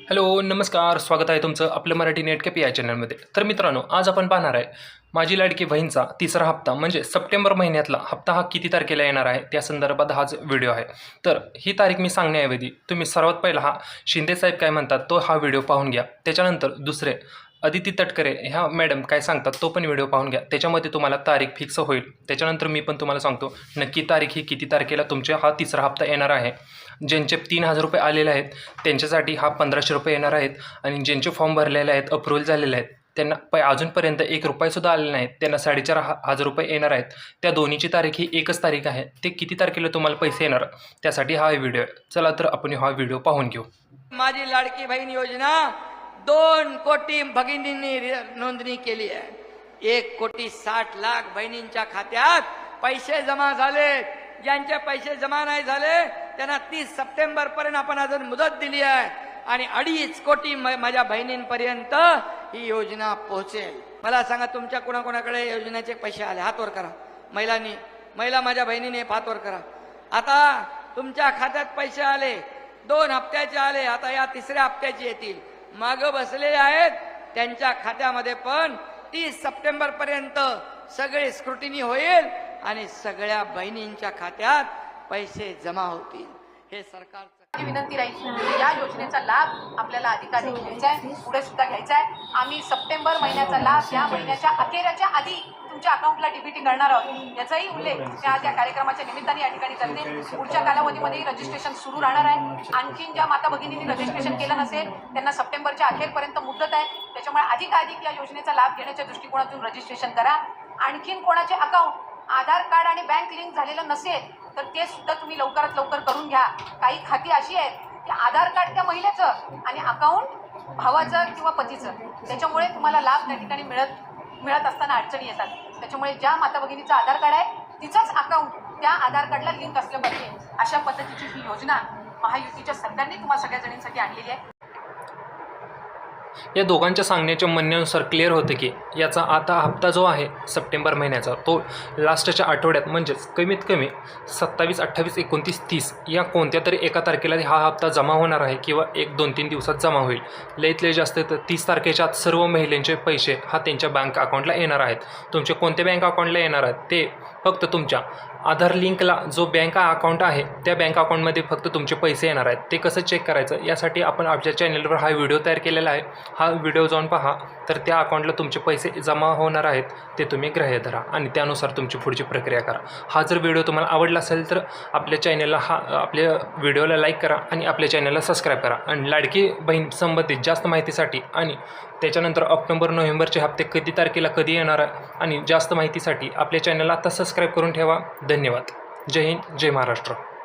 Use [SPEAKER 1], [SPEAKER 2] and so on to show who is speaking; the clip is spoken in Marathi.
[SPEAKER 1] हॅलो, नमस्कार. स्वागत आहे तुमचं आपलं मराठी नेट कॅप या चॅनलमध्ये. तर मित्रांनो, आज आपण पाहणार आहे माझी लाडकी बहीणचा तिसरा हप्ता म्हणजे सप्टेंबर महिन्यातला हप्ता हा किती तारखेला येणार आहे त्या संदर्भात हाच व्हिडिओ आहे. तर ही तारीख मी सांगण्याऐवजी तुम्ही सर्वात पहिला हा शिंदेसाहेब काय म्हणतात तो हा व्हिडिओ पाहून घ्या. त्याच्यानंतर दुसरे अदिती तटकरे ह्या मॅडम काय सांगतात तो पण व्हिडिओ पाहून घ्या. त्याच्यामध्ये तुम्हाला तारीख फिक्स होईल. त्याच्यानंतर मी पण तुम्हाला सांगतो नक्की तारीख ही किती तारखेला तुमच्या हा तिसरा हप्ता येणार आहे. ज्यांचे 3,000 रुपये आलेले आहेत त्यांच्यासाठी हा 1,500 रुपये येणार आहेत आणि ज्यांचे फॉर्म भरलेले आहेत अप्रूव्हल झालेले आहेत त्यांना अजूनपर्यंत ₹1 आलेले नाहीत त्यांना 4,500 रुपये येणार आहेत. त्या दोन्हीची तारीख ही एकच तारीख आहे. ते किती तारखेला तुम्हाला पैसे येणार त्यासाठी हा व्हिडिओ आहे. चला तर आपण हा व्हिडिओ पाहून घेऊ.
[SPEAKER 2] माझी लाडकी बहीण योजना 2 कोटी भगिनींनी नोंदणी केली आहे. 1,60,00,000 बहिणींच्या खात्यात पैसे जमा झाले. ज्यांचे पैसे जमा नाही झाले त्यांना 30 सप्टेंबर पर्यंत आपण अजून मुदत दिली आहे आणि 2.5 कोटी माझ्या बहिणींपर्यंत ही योजना पोहोचेल. मला सांगा तुमच्या कोणाकोणाकडे योजनेचे पैसे आले हात वर करा. महिला माझ्या बहिणीने हात वर करा. आता तुमच्या खात्यात पैसे आले 2 हप्त्याचे आले. आता या तिसऱ्या हप्त्याचे येतील. मागं बसलेले आहेत त्यांच्या खात्यामध्ये पण 30 सप्टेंबर पर्यंत सगळी स्क्रुटिनी होईल आणि सगळ्या बहिणींच्या खात्यात पैसे जमा होतील. हे सरकारचं
[SPEAKER 3] विनंती राहील. या योजनेचा लाभ आपल्याला अधिकाधिक घ्यायचा आहे, पुढे सुद्धा घ्यायचा आहे. आम्ही सप्टेंबर महिन्याचा लाभ या महिन्याच्या अखेरच्या आधी तुमच्या अकाउंटला डीबीटी करणार आहोत. याचाही उल्लेख मी आज या कार्यक्रमाच्या निमित्ताने या ठिकाणी करते. पुढच्या कालावधीमध्ये रजिस्ट्रेशन सुरू राहणार आहे. आणखीन ज्या माता भगिनींनी रजिस्ट्रेशन केलं नसेल त्यांना सप्टेंबरच्या अखेरपर्यंत मुदत आहे. त्याच्यामुळे अधिकाधिक या योजनेचा लाभ घेण्याच्या दृष्टिकोनातून रजिस्ट्रेशन करा. आणखीन कोणाचे अकाउंट आधार कार्ड आणि बँक लिंक झालेलं नसेल तर ते सुद्धा तुम्ही लवकरात लवकर करून घ्या. काही खाती अशी आहेत की आधार कार्ड त्या महिलेचं आणि अकाउंट भावाचं किंवा पतीचं, त्याच्यामुळे तुम्हाला लाभ त्या ठिकाणी मिळत असताना अडचणी येतात. त्याच्यामुळे ज्या माता भगिनीचं आधार कार्ड आहे तिचंच अकाउंट त्या आधार कार्डला लिंक असलं पाहिजे. अशा पद्धतीची ही योजना महायुतीच्या सरकारने तुम्हा सगळ्या जणींसाठी आणलेली आहे.
[SPEAKER 1] या दोघांच्या सांगण्याच्या म्हणण्यानुसार क्लिअर होतं की याचा आता हप्ता जो आहे सप्टेंबर महिन्याचा तो लास्टच्या आठवड्यात म्हणजेच कमीत कमी 27, 28, 29, 30 या कोणत्या तरी एका तारखेला हा हप्ता जमा होणार आहे किंवा 1, 2, 3 दिवसात जमा होईल. लईत लई जास्त तर 30 तारखेच्या आत सर्व महिलांचे पैसे हा त्यांच्या बँक अकाउंटला येणार आहेत. तुमचे कोणत्या बँक अकाउंटला येणार आहेत ते फक्त तुमच्या आधार लिंकला जो बँक अकाउंट आहे त्या बँक अकाउंटमध्ये फक्त तुमचे पैसे येणार आहेत. ते कसं चेक करायचं यासाठी आपण आपल्या चॅनलवर हा व्हिडिओ तयार केलेला आहे. हा व्हिडिओ जाऊन पहा तर त्या अकाउंटला तुमचे पैसे जमा होणार आहेत ते तुम्ही ग्राह्य धरा आणि त्यानुसार तुमची पुढची प्रक्रिया करा. हा जर व्हिडिओ तुम्हाला आवडला असेल तर आपल्या चॅनलला आपल्या व्हिडिओला लाईक करा आणि आपल्या चॅनलला सबस्क्राईब करा. आणि लाडकी बहीण संबंधित जास्त माहितीसाठी आणि त्याच्यानंतर ऑक्टोबर नोव्हेंबरचे हप्ते किती तारखेला कधी येणार आहे आणि जास्त माहितीसाठी आपल्या चॅनलला आता सबस्क्राईब करून ठेवा. धन्यवाद. जय हिंद, जय महाराष्ट्र.